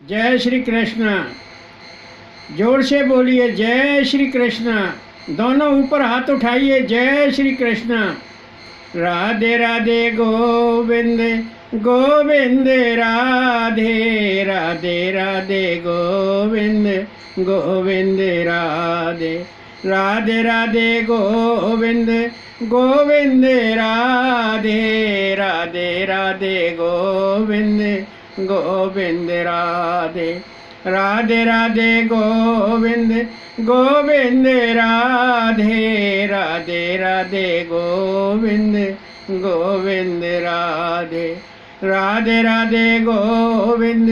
जय श्री कृष्ण। जोर से बोलिए जय श्री कृष्ण। दोनों ऊपर हाथ उठाइए, जय श्री कृष्ण। राधे राधे गोविंद गोविंद राधे राधे राधे गोविंद गोविंद राधे राधे राधे गोविंद गोविंद राधे राधे राधे गोविंद गोविंद राधे राधे राधे गोविंद गोविंद राधे राधे राधे गोविंद गोविंद राधे राधे राधे गोविंद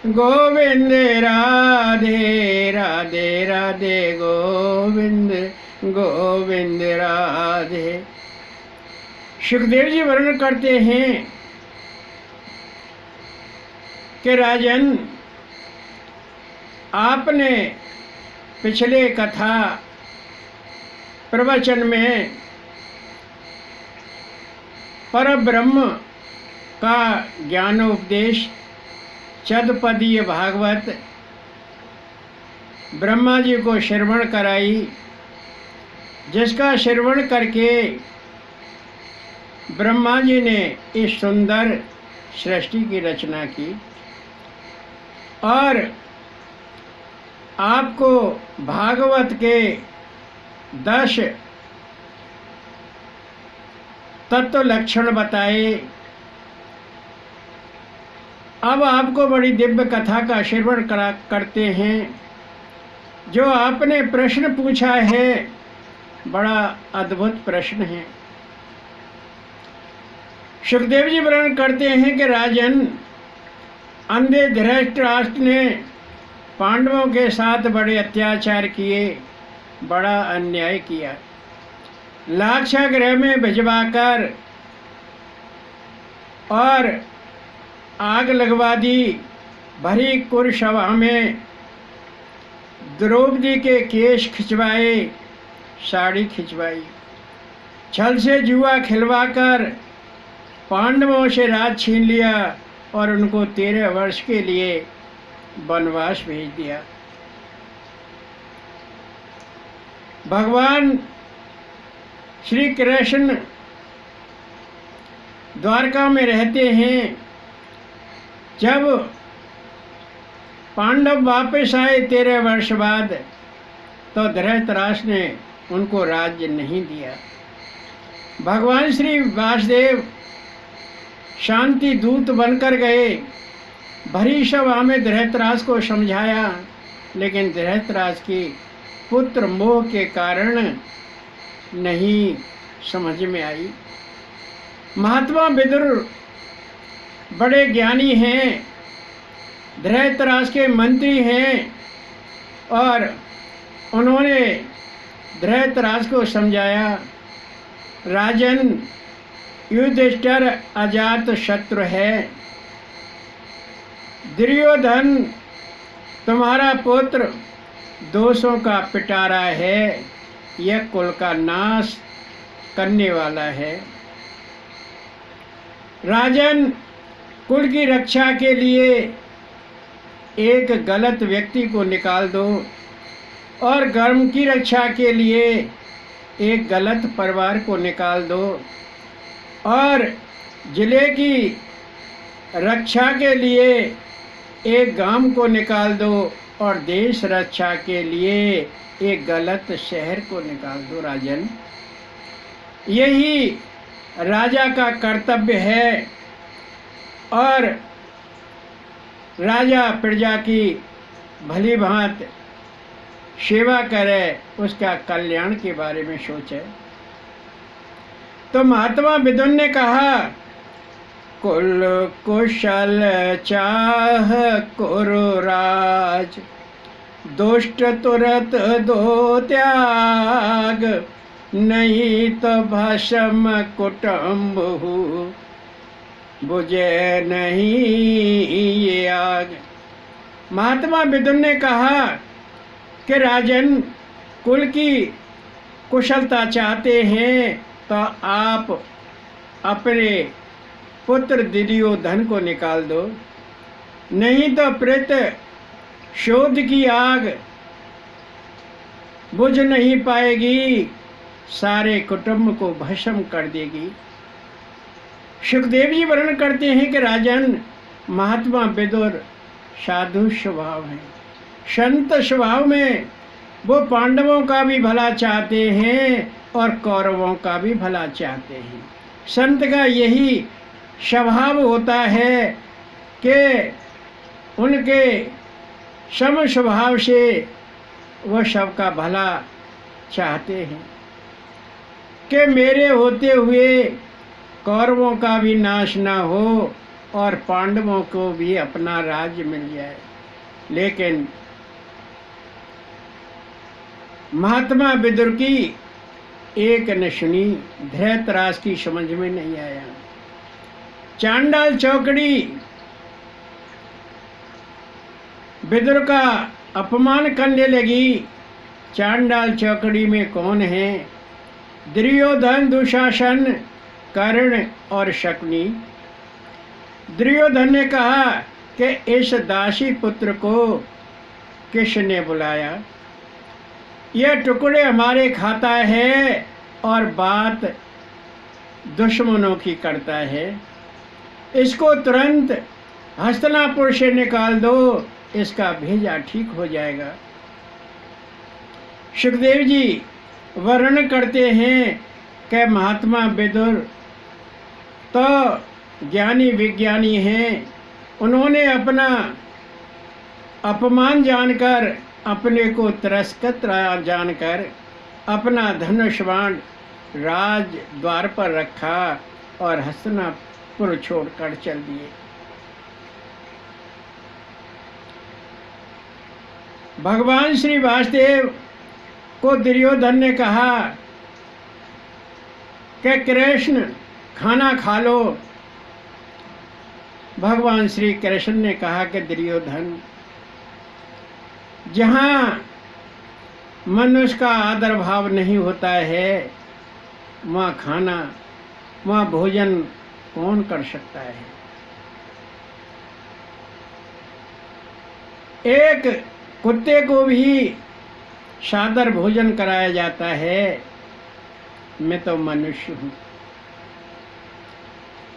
गोविंद राधे राधे राधे गोविंद गोविंद राधे। सुखदेव जी वर्णन करते हैं कि राजन, आपने पिछले कथा प्रवचन में परब्रह्म का ज्ञानोपदेश चतुपदीय भागवत ब्रह्मा जी को श्रवण कराई, जिसका श्रवण करके ब्रह्मा जी ने इस सुंदर सृष्टि की रचना की और आपको भागवत के 10 तत्व लक्षण बताए। अब आपको बड़ी दिव्य कथा का श्रवण करते हैं। जो आपने प्रश्न पूछा है, बड़ा अद्भुत प्रश्न है। सुखदेव जी वर्णन करते हैं कि राजन, अंधे धृतराष्ट्र ने पांडवों के साथ बड़े अत्याचार किए, बड़ा अन्याय किया। लाक्षागृह में भिजवाकर और आग लगवा दी। भरी कुरुसभा में द्रौपदी के केश खिंचवाए, साड़ी खिंचवाई। छल से जुआ खिलवाकर पांडवों से राज छीन लिया और उनको 13 वर्ष के लिए वनवास भेज दिया। भगवान श्री कृष्ण द्वारका में रहते हैं। जब पांडव वापस आए 13 वर्ष बाद, तो धृतराष्ट्र ने उनको राज्य नहीं दिया। भगवान श्री वासुदेव शांति दूत बनकर गए। भरी सभा में धृतराष्ट्र को समझाया, लेकिन धृतराष्ट्र की पुत्र मोह के कारण नहीं समझ में आई। महात्मा विदुर बड़े ज्ञानी हैं, धृतराष्ट्र के मंत्री हैं, और उन्होंने धृतराष्ट्र को समझाया, राजन, युधिष्ठिर अजात शत्रु है। दुर्योधन तुम्हारा पुत्र दोषों का पिटारा है, यह कुल का नाश करने वाला है। राजन, कुल की रक्षा के लिए एक गलत व्यक्ति को निकाल दो और धर्म की रक्षा के लिए एक गलत परिवार को निकाल दो और जिले की रक्षा के लिए एक गांव को निकाल दो और देश रक्षा के लिए एक गलत शहर को निकाल दो। राजन, यही राजा का कर्तव्य है और राजा प्रजा की भली भांति सेवा करे, उसका कल्याण के बारे में सोचे। तो महात्मा विदुर ने कहा, कुल कुशल चाह कुरु राज, दुष्ट तुरत दो त्याग, नहीं तो भस्म कुटुम्बहु, बुझे नहीं ये आग। महात्मा विदुर ने कहा कि राजन, कुल की कुशलता चाहते हैं तो आप अपने पुत्र दुर्योधन को निकाल दो नहीं तो प्रेत शोध की आग बुझ नहीं पाएगी, सारे कुटुंब को भस्म कर देगी। सुखदेव जी वर्णन करते हैं कि राजन, महात्मा विदुर साधु स्वभाव हैं, संत स्वभाव में वो पांडवों का भी भला चाहते हैं और कौरवों का भी भला चाहते हैं। संत का यही स्वभाव होता है कि उनके सम स्वभाव से वह सबका भला चाहते हैं कि मेरे होते हुए कौरवों का भी नाश ना हो और पांडवों को भी अपना राज्य मिल जाए। लेकिन महात्मा विदुर की एक न सुनी, धृतराज की समझ में नहीं आया। चांडाल चौकड़ी विदुर का अपमान करने लगी। चांडाल चौकड़ी में कौन है? दुर्योधन, दुशासन, कर्ण और शकुनी। दुर्योधन ने कहा कि इस दासी पुत्र को किसने बुलाया? यह टुकड़े हमारे खाता है और बात दुश्मनों की करता है। इसको तुरंत हस्तिनापुर से निकाल दो, इसका भेजा ठीक हो जाएगा। सुखदेव जी वर्णन करते हैं कि महात्मा विदुर तो ज्ञानी विज्ञानी हैं। उन्होंने अपना अपमान जानकर, अपने को तिरस्कृत जानकर अपना धनुष बाण राज द्वार पर रखा और हस्तिनापुर छोड़कर चल दिए। भगवान श्री वासुदेव को दुर्योधन ने कहा कि कृष्ण खाना खा लो। भगवान श्री कृष्ण ने कहा कि दुर्योधन, जहाँ मनुष्य का आदर भाव नहीं होता है, वहाँ खाना, वहाँ भोजन कौन कर सकता है? एक कुत्ते को भी सादर भोजन कराया जाता है। मैं तो मनुष्य हूँ,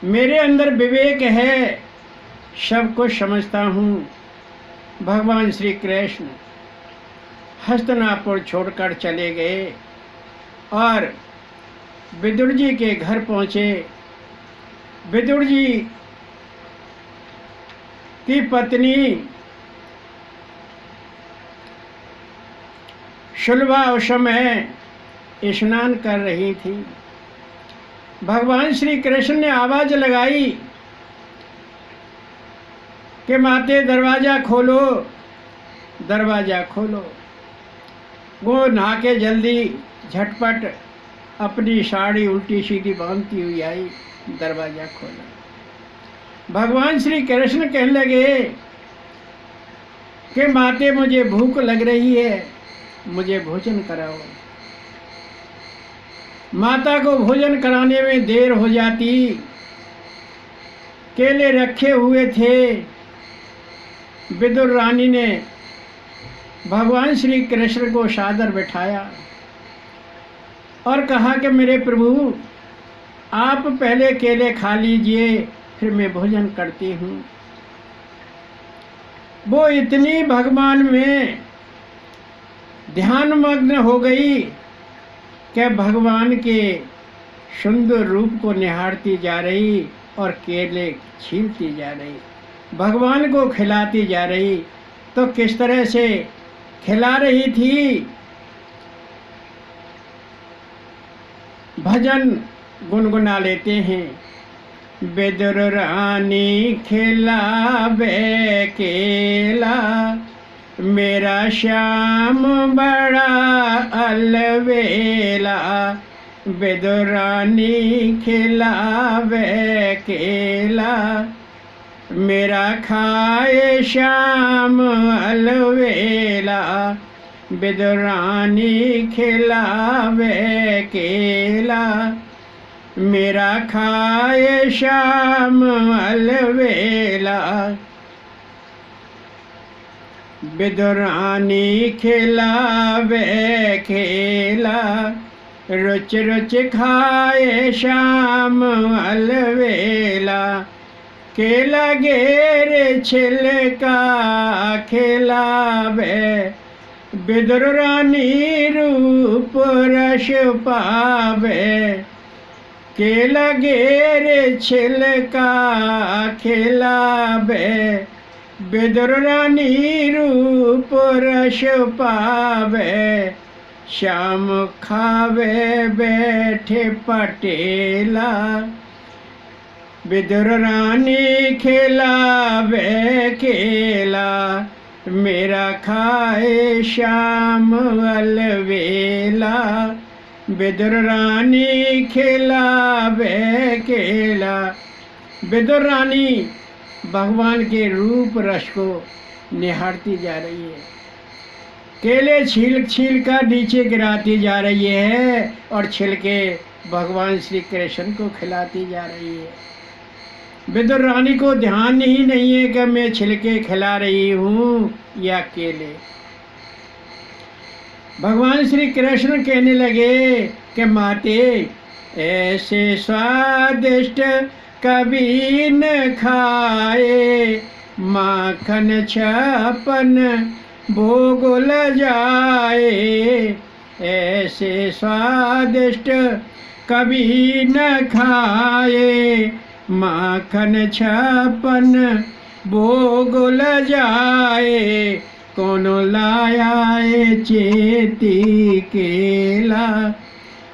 मेरे अंदर विवेक है, सब कुछ समझता हूँ। भगवान श्री कृष्ण हस्तिनापुर छोड़कर चले गए और विदुर जी के घर पहुँचे। विदुर जी की पत्नी शुल्बा उस समय स्नान कर रही थी। भगवान श्री कृष्ण ने आवाज लगाई कि माते दरवाजा खोलो, दरवाजा खोलो। वो नहा के जल्दी झटपट अपनी साड़ी उल्टी सीधी बांधती हुई आई, दरवाजा खोला। भगवान श्री कृष्ण कहने लगे कि माते मुझे भूख लग रही है, मुझे भोजन कराओ। माता को भोजन कराने में देर हो जाती। केले रखे हुए थे। विदुर रानी ने भगवान श्री कृष्ण को सादर बिठाया और कहा कि मेरे प्रभु, आप पहले केले खा लीजिए, फिर मैं भोजन करती हूँ। वो इतनी भगवान में ध्यानमग्न हो गई कि भगवान के सुंदर रूप को निहारती जा रही और केले छीलती जा रही, भगवान को खिलाती जा रही। तो किस तरह से खिला रही थी? भजन गुनगुना लेते हैं। विदुर रानी खिलावे केला, मेरा श्याम बड़ा अलवेला। विदुर रानी खिलावे केला, मेरा खाए श्याम अलवेला। विदुर रानी खिलावे केला, मेरा खाए श्याम अलवेला। विदुरानी खिलावे खेला, रुच रुच खाए शाम अलवेला। केला गेर छिलका खिलावे, विदुर रानी रूप रस पावे। केला गेर छिलका खिलावे, विदुर रानी रूप रस पावे। श्याम खावे बैठे पटेला, विदुर रानी खिलावे केला। मेरा खाए श्याम अलवेला, विदुर रानी खिलावे केला। विदुर रानी भगवान के रूप रस को निहारती जा रही है, केले छील छील कर नीचे गिराती जा रही है और छिलके भगवान श्री कृष्ण को खिलाती जा रही है। विदुर रानी को ध्यान ही नहीं है कि मैं छिलके खिला रही हूँ या केले। भगवान श्री कृष्ण कहने लगे कि माते ऐसे स्वादिष्ट कभी न खाए, माखन छपन भोग ल जाए। ऐसे स्वादिष्ट कभी न खाए, माखन छपन भोग ल जाए। कोनो लाया चेती केला,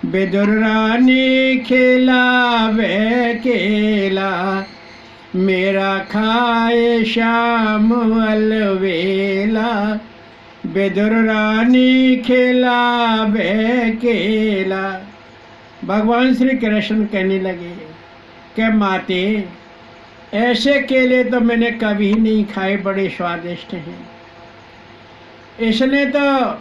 विदुर रानी खिलावे केला। मेरा खाए श्याम अलवेला, विदुर रानी खिलावे केला। भगवान श्री कृष्ण कहने लगे कि माते ऐसे केले तो मैंने कभी नहीं खाए, बड़े स्वादिष्ट हैं। इसने तो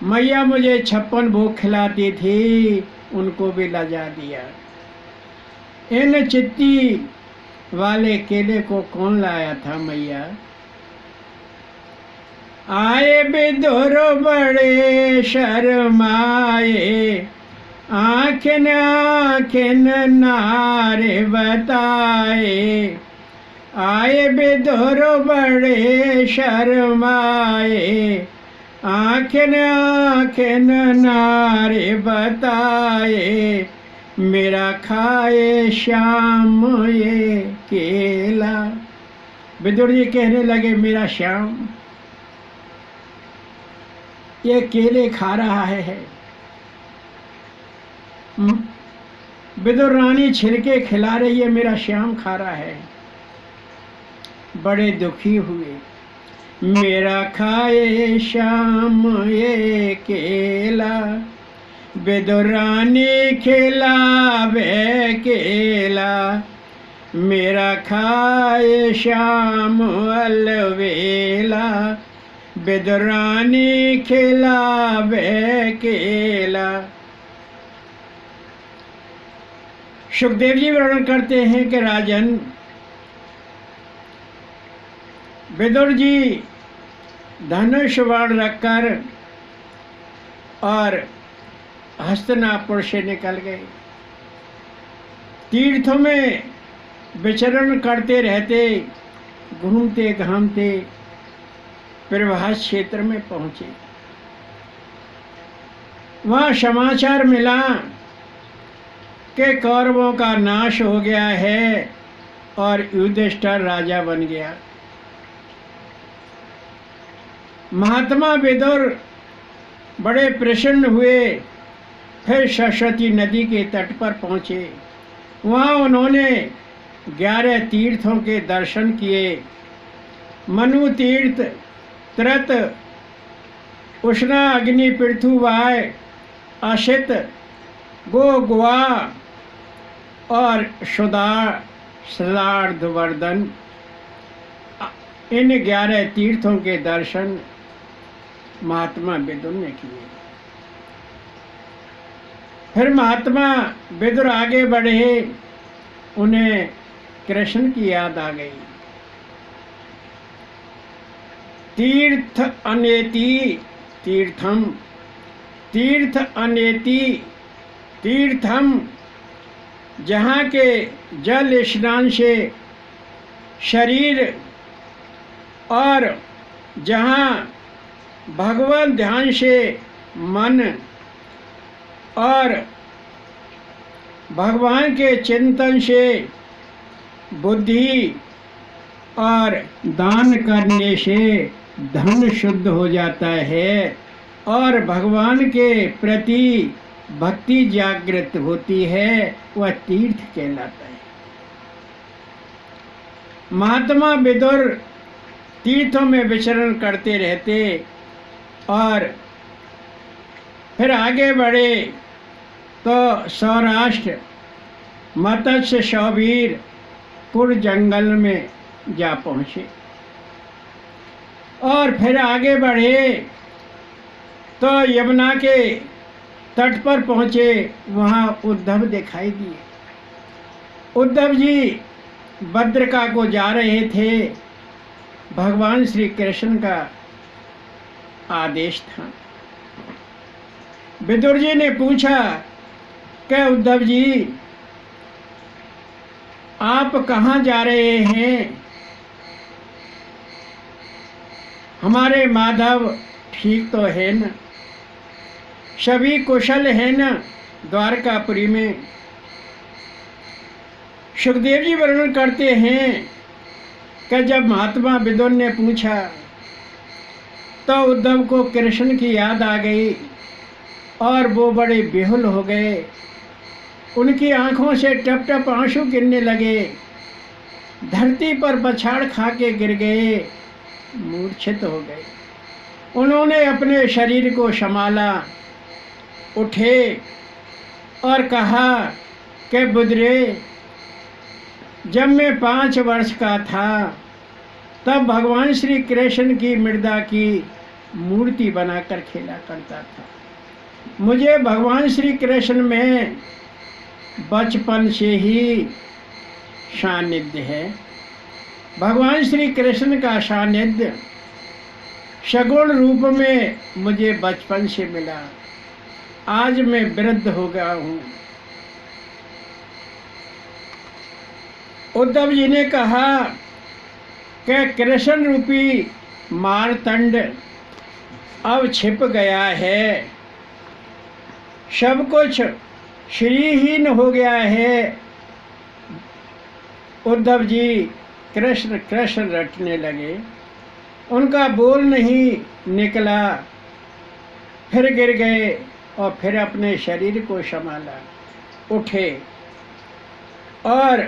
मैया मुझे 56 भोग खिलाती थी, उनको भी लजा दिया। इन चित्ती वाले केले को कौन लाया था मैया? आए विदुर बड़े शर्माए, आँखिन आँखिन नारे बताए। आए विदुर बड़े शर्माए, आँखिन आँखिन नारे बताए। मेरा खाए श्याम ये केला। विदुर जी कहने लगे मेरा श्याम ये केले खा रहा है। विदुर रानी छिलके खिला रही है, मेरा श्याम खा रहा है। बड़े दुखी हुए। मेरा खाए श्याम ये केला, विदुर रानी खिलावे केला। मेरा खाए श्याम अलवेला, विदुर रानी खिलावे केला। सुखदेव जी वर्णन करते हैं कि राजन विदुर जी धनुष बाण रखकर और हस्तिनापुर से निकल गए। तीर्थों में विचरण करते रहते, घूमते घामते प्रभास क्षेत्र में पहुंचे। वहाँ समाचार मिला कि कौरवों का नाश हो गया है और युधिष्ठिर राजा बन गया। महात्मा विदुर बड़े प्रसन्न हुए। फिर सरस्वती नदी के तट पर पहुँचे। वहाँ उन्होंने 11 तीर्थों के दर्शन किए। मनु तीर्थ, त्रत, उष्णा, अग्नि, पृथु, वाय, अशित, गोवा और सदार्धवर्धन, इन 11 तीर्थों के दर्शन महात्मा विदुर ने किए। फिर महात्मा विदुर आगे बढ़े, उन्हें कृष्ण की याद आ गई। तीर्थ अनेति तीर्थम, तीर्थ अनेति तीर्थम, जहाँ के जल स्नान से शरीर और जहाँ भगवान ध्यान से मन और भगवान के चिंतन से बुद्धि और दान करने से धन शुद्ध हो जाता है और भगवान के प्रति भक्ति जागृत होती है, वह तीर्थ कहलाता है। महात्मा विदुर तीर्थों में विचरण करते रहते और फिर आगे बढ़े तो सौराष्ट्र मत्स्य शौवीरपुर जंगल में जा पहुँचे और फिर आगे बढ़े तो यमुना के तट पर पहुँचे। वहाँ उद्धव दिखाई दिए। उद्धव जी भद्रका को जा रहे थे, भगवान श्री कृष्ण का आदेश था। विदुर जी ने पूछा कि उद्धव जी आप कहाँ जा रहे हैं? हमारे माधव ठीक तो है न? सभी कुशल है न द्वारकापुरी में? सुखदेव जी वर्णन करते हैं कि जब महात्मा विदुर ने पूछा तो उद्धव को कृष्ण की याद आ गई और वो बड़े बेहुल हो गए। उनकी आंखों से टप टप आंसू गिरने लगे, धरती पर पछाड़ खा के गिर गए, मूर्छित हो गए। उन्होंने अपने शरीर को संभाला, उठे और कहा कि बुद्रे, जब मैं 5 वर्ष का था तब भगवान श्री कृष्ण की मृदा की मूर्ति बनाकर खेला करता था। मुझे भगवान श्री कृष्ण में बचपन से ही सानिध्य है। भगवान श्री कृष्ण का सानिध्य सगुण रूप में मुझे बचपन से मिला। आज मैं वृद्ध हो गया हूँ। उद्धव जी ने कहा कि कृष्ण रूपी मारतंड अब छिप गया है, सब कुछ श्रीहीन हो गया है। उद्धव जी कृष्ण कृष्ण रटने लगे, उनका बोल नहीं निकला, फिर गिर गए और फिर अपने शरीर को संभाला, उठे और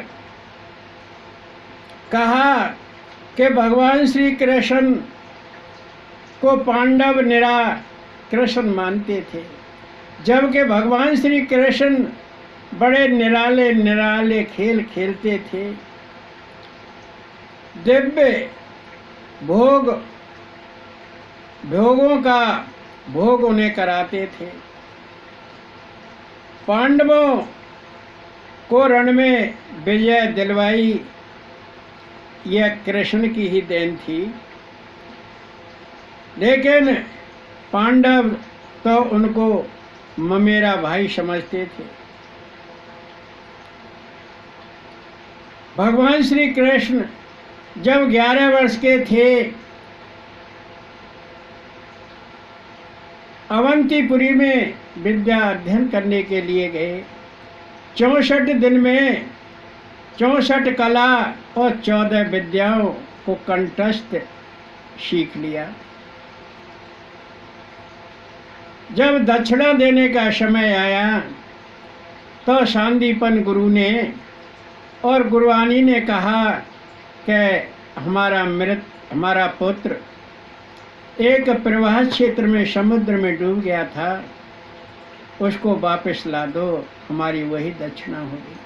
कहा कि भगवान श्री कृष्ण को पांडव निरा कृष्ण मानते थे, जबकि भगवान श्री कृष्ण बड़े निराले निराले खेल खेलते थे, दिव्य भोगों का भोग उन्हें कराते थे। पांडवों को रण में विजय दिलवाई यह कृष्ण की ही देन थी, लेकिन पांडव तो उनको ममेरा भाई समझते थे। भगवान श्री कृष्ण जब 11 वर्ष के थे, अवंतीपुरी में विद्या अध्ययन करने के लिए गए। 64 दिन में 64 कला और 14 विद्याओं को कंठस्थ सीख लिया। जब दक्षिणा देने का समय आया तो सांदीपन गुरु ने और गुरुवानी ने कहा कि हमारा पुत्र एक प्रवाह क्षेत्र में समुद्र में डूब गया था, उसको वापस ला दो, हमारी वही दक्षिणा होगी।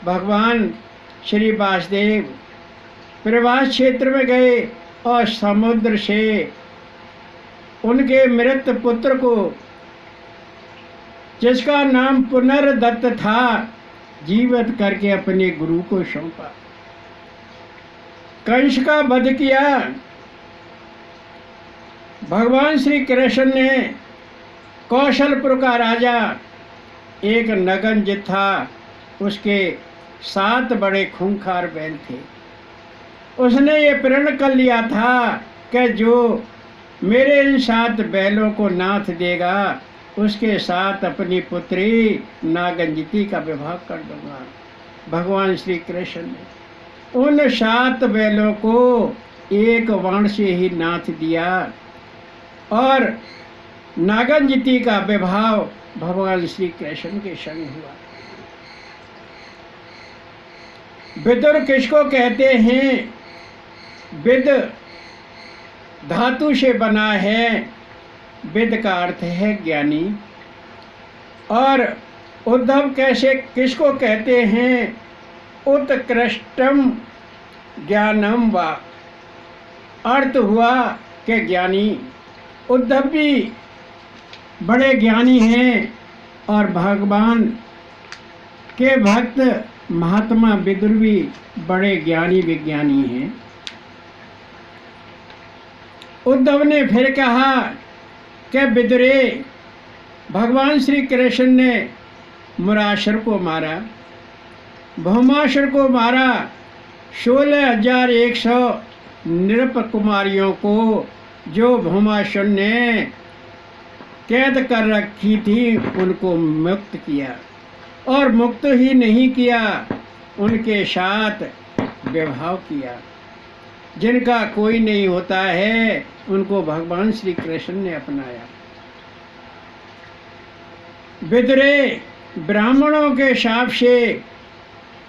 भगवान श्री वासुदेव प्रवास क्षेत्र में गए और समुद्र से उनके मृत पुत्र को, जिसका नाम पुनर्दत्त था, जीवित करके अपने गुरु को सौंपा। कंस का वध किया भगवान श्री कृष्ण ने कौशलपुर का राजा एक नगंज था, उसके 7 बड़े खूंखार बैल थे। उसने ये प्रण कर लिया था कि जो मेरे इन 7 बैलों को नाथ देगा उसके साथ अपनी पुत्री नागंजती का विवाह कर दूंगा। भगवान श्री कृष्ण ने उन 7 बैलों को एक बाण से ही नाथ दिया और नागंजती का विवाह भगवान श्री कृष्ण के संग हुआ। विदुर किसको कहते हैं? विद धातु से बना है। विद का अर्थ है ज्ञानी। और उद्धव कैसे किसको कहते हैं? उत्कृष्टम ज्ञानम वा, अर्थ हुआ कि ज्ञानी। उद्धव भी बड़े ज्ञानी हैं और भगवान के भक्त महात्मा विदुर भी बड़े ज्ञानी विज्ञानी हैं। उद्धव ने फिर कहा कि विदुरे, भगवान श्री कृष्ण ने मुराशर को मारा, भौमासुर को मारा, 16,100 नृप कुमारियों को जो भौमासुर ने कैद कर रखी थी उनको मुक्त किया, और मुक्त ही नहीं किया, उनके साथ विवाह किया। जिनका कोई नहीं होता है उनको भगवान श्री कृष्ण ने अपनाया। विदुरे, ब्राह्मणों के शाप से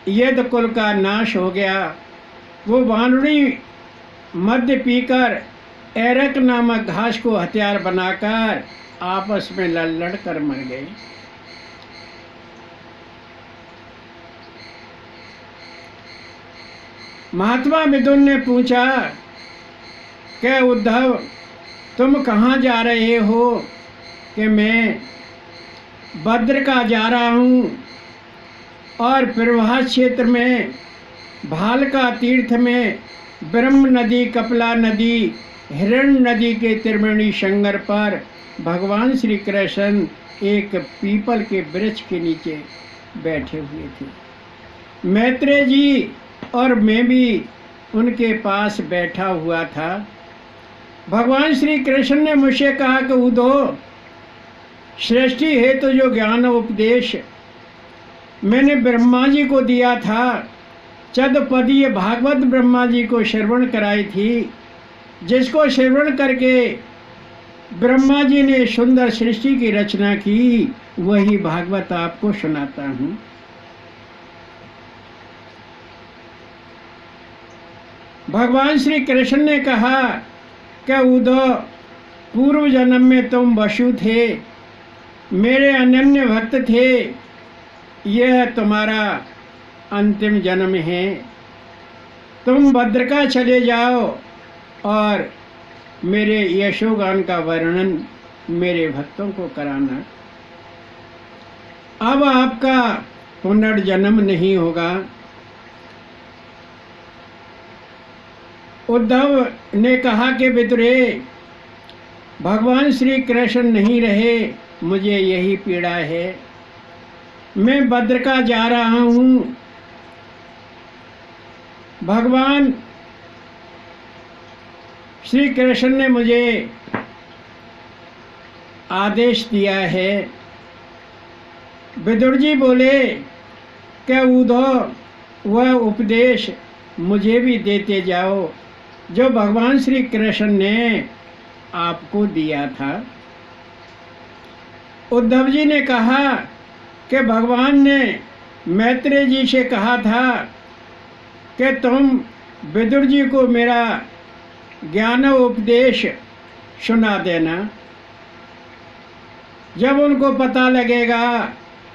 यद कुल का नाश हो गया। वो वानरी मद्य पीकर एरक नामक घास को हथियार बनाकर आपस में लड़ कर मर गए। महात्मा विदुर ने पूछा कि उद्धव, तुम कहाँ जा रहे हो? कि मैं भद्रका जा रहा हूँ और प्रवाह क्षेत्र में भालका तीर्थ में ब्रह्म नदी, कपिला नदी, हिरण्य नदी के त्रिवेणी संगर पर भगवान श्री कृष्ण एक पीपल के वृक्ष के नीचे बैठे हुए थे। मैत्रेय जी और मैं भी उनके पास बैठा हुआ था। भगवान श्री कृष्ण ने मुझसे कहा कि उद्धव, सृष्टि हेतु तो जो ज्ञान उपदेश मैंने ब्रह्मा जी को दिया था, चतुपदीय भागवत ब्रह्मा जी को श्रवण कराई थी, जिसको श्रवण करके ब्रह्मा जी ने सुंदर सृष्टि की रचना की, वही भागवत आपको सुनाता हूँ। भगवान श्री कृष्ण ने कहा कि उद्धव, पूर्व जन्म में तुम वसु थे, मेरे अनन्य भक्त थे, यह तुम्हारा अंतिम जन्म है। तुम भद्रका चले जाओ और मेरे यशोगान का वर्णन मेरे भक्तों को कराना। अब आपका पुनर्जन्म नहीं होगा। उद्धव ने कहा कि विदुरे, भगवान श्री कृष्ण नहीं रहे, मुझे यही पीड़ा है। मैं भद्रका जा रहा हूँ। भगवान श्री कृष्ण ने मुझे आदेश दिया है। विदुर जी बोले कि उद्धव, वह उपदेश मुझे भी देते जाओ जो भगवान श्री कृष्ण ने आपको दिया था। उद्धव जी ने कहा कि भगवान ने मैत्रेय जी से कहा था कि तुम विदुर जी को मेरा ज्ञान उपदेश सुना देना। जब उनको पता लगेगा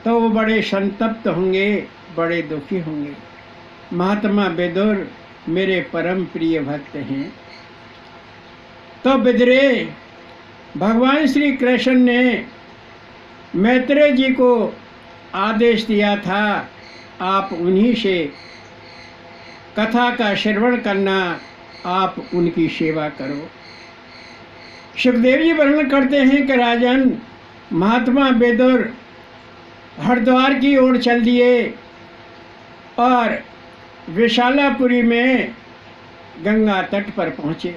तो वो बड़े संतप्त होंगे, बड़े दुखी होंगे। महात्मा विदुर मेरे परम प्रिय भक्त हैं। तो विदुरे, भगवान श्री कृष्ण ने मैत्रेय जी को आदेश दिया था, आप उन्हीं से कथा का श्रवण करना, आप उनकी सेवा करो। सुखदेव जी वर्णन करते हैं कि राजन महात्मा विदुर हरिद्वार की ओर चल दिए और विशालापुरी में गंगा तट पर पहुँचे।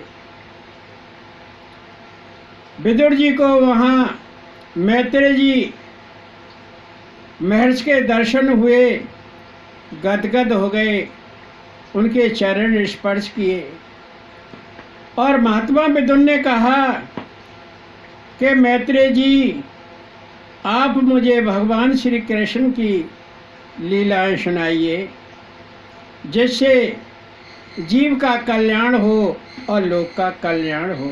विदुर जी को वहाँ मैत्रेय जी महर्षि के दर्शन हुए, गदगद हो गए, उनके चरण स्पर्श किए और महात्मा विदुर ने कहा कि मैत्रेय जी, आप मुझे भगवान श्री कृष्ण की लीलाएं सुनाइए जिससे जीव का कल्याण हो और लोक का कल्याण हो।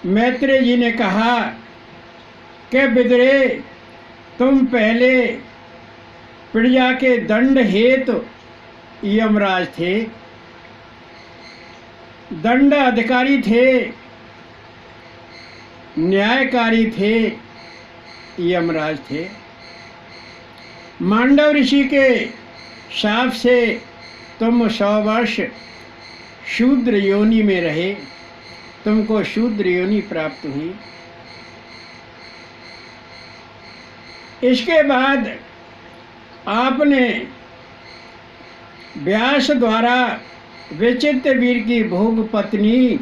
मैत्रेय जी ने कहा कि विदुरे, तुम पहले प्रजा के दंड हेतु यमराज थे, दंड अधिकारी थे, न्यायकारी थे, यमराज थे। मांडव ऋषि के शाप से तुम 100 वर्ष शूद्र योनि में रहे, तुमको शूद्र योनि प्राप्त हुई। इसके बाद आपने व्यास द्वारा विचित्र वीर की भोग पत्नी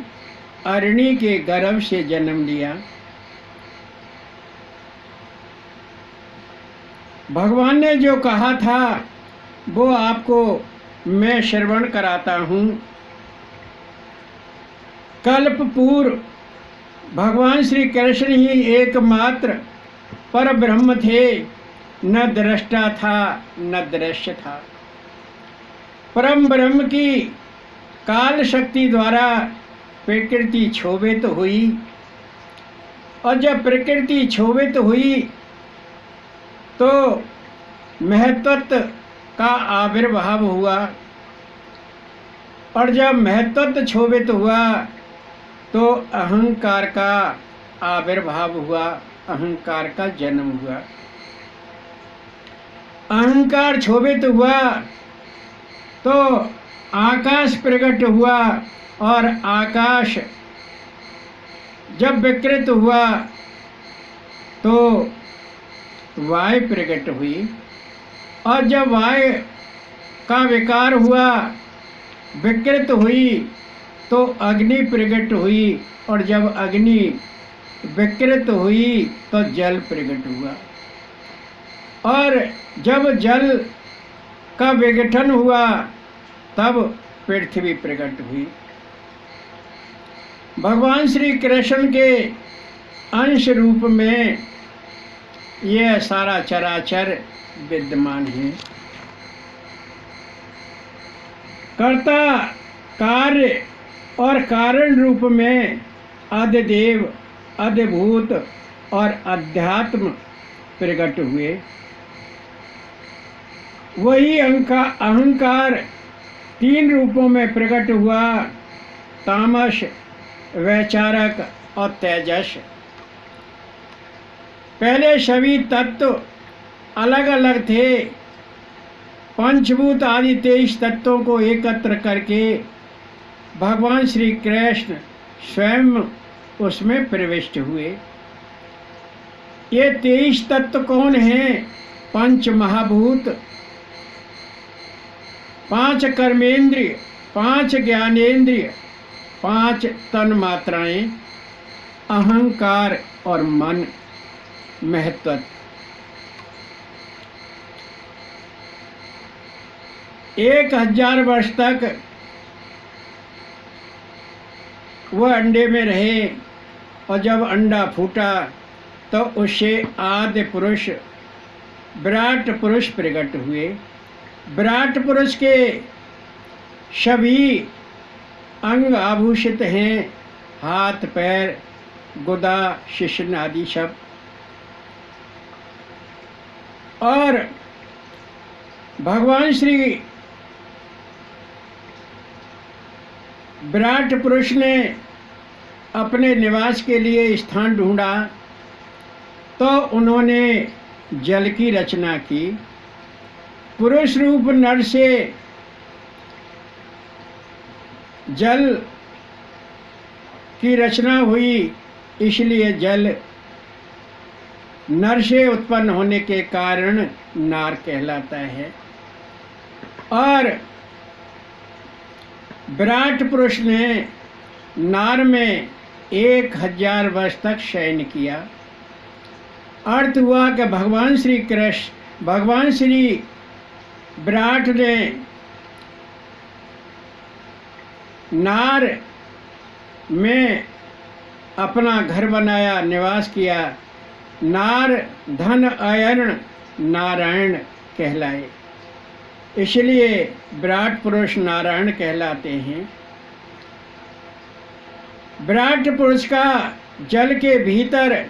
अरणी के गर्भ से जन्म लिया। भगवान ने जो कहा था वो आपको मैं श्रवण कराता हूँ। कल्प पूर्व भगवान श्री कृष्ण ही एकमात्र पर ब्रह्म थे, न दृष्टा था न दृश्य था। परम ब्रह्म की काल शक्ति द्वारा प्रकृति क्षोभित हुई और जब प्रकृति क्षोभित हुई तो महत्त्व का आविर्भाव हुआ और जब महत्त्व क्षोभित हुआ तो अहंकार का आविर्भाव हुआ, अहंकार का जन्म हुआ। अहंकार क्षोभित हुआ तो आकाश प्रकट हुआ और आकाश जब विकृत हुआ तो वायु प्रकट हुई और जब वायु का विकार हुआ, विकृत हुई तो अग्नि प्रकट हुई और जब अग्नि विकृत हुई तो जल प्रकट हुआ और जब जल का विघटन हुआ तब पृथ्वी प्रकट हुई। भगवान श्री कृष्ण के अंश रूप में यह सारा चराचर विद्यमान है। कर्ता, कार्य और कारण रूप में आदिदेव, अधिभूत और अध्यात्म प्रकट हुए। वही अहंकार 3 रूपों में प्रकट हुआ, तामस, वैचारक और तेजस। पहले सभी तत्व अलग अलग थे, पंचभूत आदि 23 तत्वों को एकत्र करके भगवान श्री कृष्ण स्वयं उसमें प्रविष्ट हुए। ये 23 तत्व कौन हैं? 5 महाभूत, 5 कर्मेंद्रिय, 5 ज्ञानेंद्रिय, 5 तन मात्राएं, अहंकार और मन, महत्व। 1000 वर्ष तक वह अंडे में रहे और जब अंडा फूटा तो उससे आदि पुरुष विराट पुरुष प्रकट हुए। विराट पुरुष के सभी अंग आभूषित हैं, हाथ, पैर, गुदा, शिश्न आदि सब। और भगवान श्री विराट पुरुष ने अपने निवास के लिए स्थान ढूंढा तो उन्होंने जल की रचना की। पुरुष रूप नर से जल की रचना हुई, इसलिए जल नर से उत्पन्न होने के कारण नार कहलाता है। और विराट पुरुष ने नार में 1000 वर्ष तक शयन किया। अर्थ हुआ कि भगवान श्री कृष्ण, भगवान श्री विराट ने नार में अपना घर बनाया, निवास किया। नार धन अयर्ण नारायण कहलाए, इसलिए विराट पुरुष नारायण कहलाते हैं। विराट पुरुष का जल के भीतर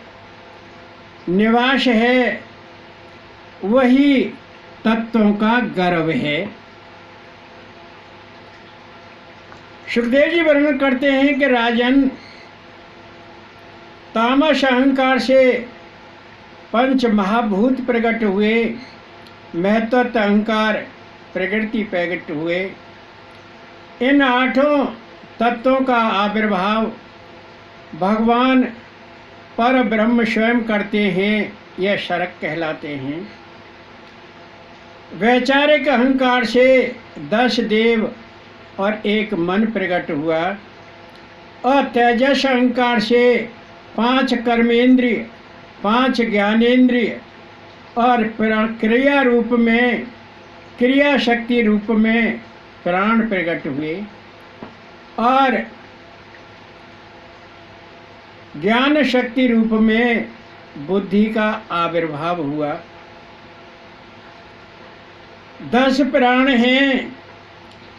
निवास है, वही तत्वों का गर्भ है। सुखदेव जी वर्णन करते हैं कि राजन, तामस अहंकार से पंच महाभूत प्रकट हुए, महत्त्व अहंकार प्रकृति प्रकट हुए। इन 8 तत्वों का आविर्भाव भगवान पर ब्रह्म स्वयं करते हैं, यह शरक कहलाते हैं। वैचारिक अहंकार से 10 देव और 1 मन प्रकट हुआ, और तेजस अहंकार से 5 कर्मेंद्रिय, 5 ज्ञानेंद्रिय और क्रिया रूप में, क्रिया शक्ति रूप में प्राण प्रकट हुए, और ज्ञान शक्ति रूप में बुद्धि का आविर्भाव हुआ। 10 प्राण हैं,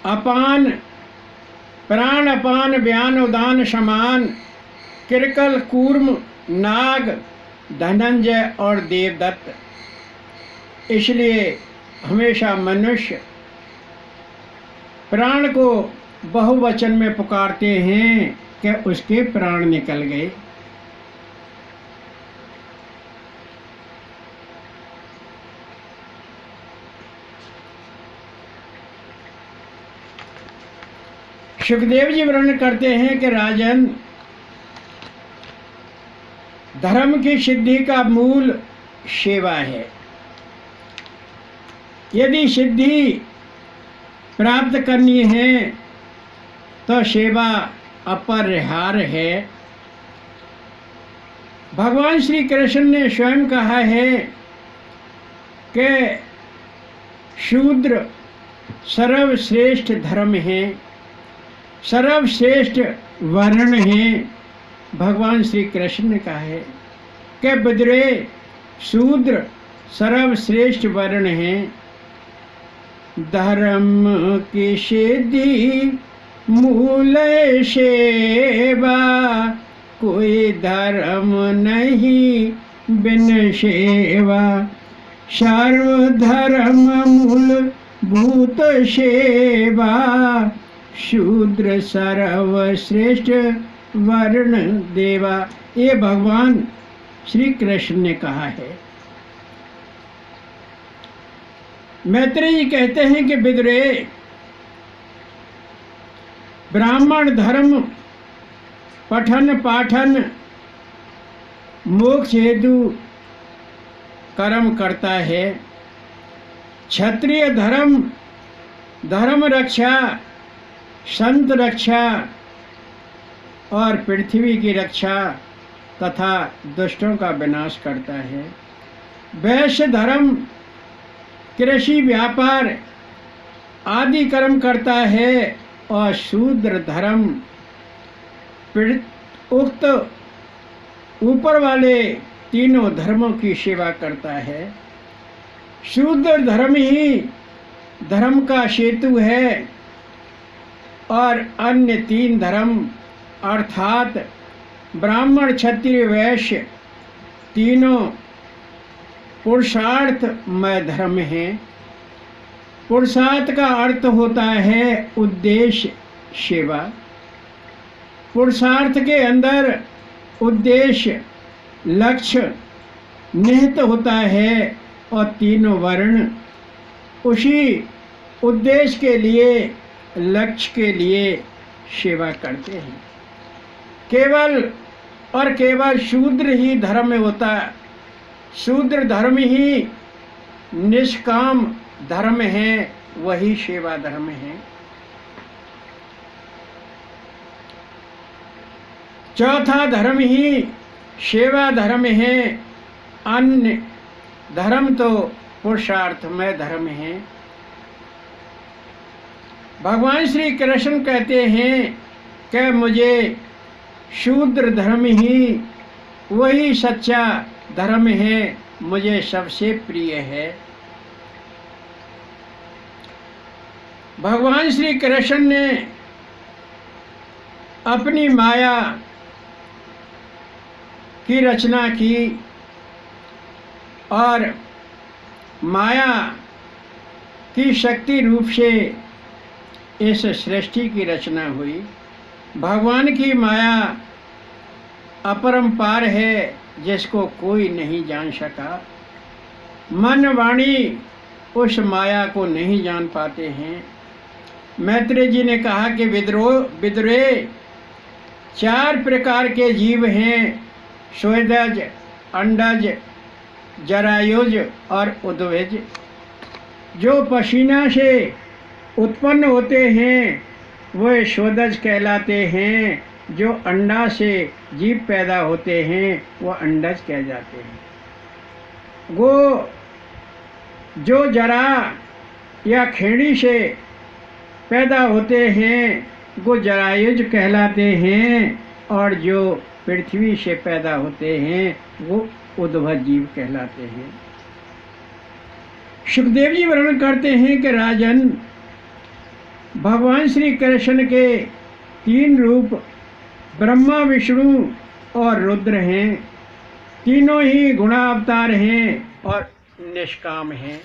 अपान प्राण, अपान व्यान उदान समान, किरकल कूर्म नाग धनंजय और देवदत्त। इसलिए हमेशा मनुष्य प्राण को बहुवचन में पुकारते हैं कि उसके प्राण निकल गए। सुखदेव जी वर्णन करते हैं कि राजन, धर्म की सिद्धि का मूल सेवा है। यदि सिद्धि प्राप्त करनी है तो सेवा अपरिहार्य है। भगवान श्री कृष्ण ने स्वयं कहा है कि शूद्र सर्वश्रेष्ठ धर्म है, सर्वश्रेष्ठ वर्ण है। भगवान श्री कृष्ण ने कहा है कि विदुरे शूद्र सर्वश्रेष्ठ वर्ण है। धर्म की सिद्धि मूल सेवा, कोई धर्म नहीं बिन सेवा। सर्वधर्म मूल भूत सेवा, शूद्र सर्वश्रेष्ठ वर्ण देवा। ये भगवान श्री कृष्ण ने कहा है। मैत्रेय जी कहते हैं कि विदुरे, ब्राह्मण धर्म पठन पाठन मोक्ष हेतु कर्म करता है। क्षत्रिय धर्म धर्म रक्षा, संत रक्षा और पृथ्वी की रक्षा तथा दुष्टों का विनाश करता है। वैश्य धर्म कृषि व्यापार आदि कर्म करता है, और शूद्र धर्म उक्त ऊपर वाले तीनों धर्मों की सेवा करता है। शूद्र धर्म ही धर्म का सेतु है, और अन्य 3 धर्म अर्थात ब्राह्मण क्षत्रिय वैश्य तीनों पुरुषार्थमय धर्म हैं। पुरुषार्थ का अर्थ होता है उद्देश्य सेवा। पुरुषार्थ के अंदर उद्देश्य लक्ष्य निहित होता है, और तीनों वर्ण उसी उद्देश्य के लिए, लक्ष्य के लिए सेवा करते हैं। केवल और केवल शूद्र ही धर्म में होता है। शूद्र धर्म ही निष्काम धर्म है, वही सेवा धर्म है। चौथा धर्म ही सेवा धर्म है। अन्य धर्म तो पुरुषार्थमय धर्म है। भगवान श्री कृष्ण कहते हैं कि मुझे शूद्र धर्म ही वही सच्चा धर्म है, मुझे सबसे प्रिय है। भगवान श्री कृष्ण ने अपनी माया की रचना की और माया की शक्ति रूप से इस सृष्टि की रचना हुई। भगवान की माया अपरंपार है, जिसको कोई नहीं जान सका। मन वाणी उस माया को नहीं जान पाते हैं। मैत्रेय जी ने कहा कि विदुरे 4 प्रकार के जीव हैं, स्वेदज, अंडज, जरायुज और उद्भिज। जो पसीना से उत्पन्न होते हैं वे स्वेदज कहलाते हैं, जो अंडा से जीव पैदा होते हैं वो अंडज कह जाते हैं। वो जो जरा या खेड़ी से पैदा होते हैं वो जरायुज कहलाते हैं, और जो पृथ्वी से पैदा होते हैं वो उद्भव जीव कहलाते हैं। सुखदेव जी वर्णन करते हैं कि राजन, भगवान श्री कृष्ण के 3 रूप ब्रह्मा, विष्णु और रुद्र हैं। तीनों ही गुणावतार हैं और निष्काम हैं।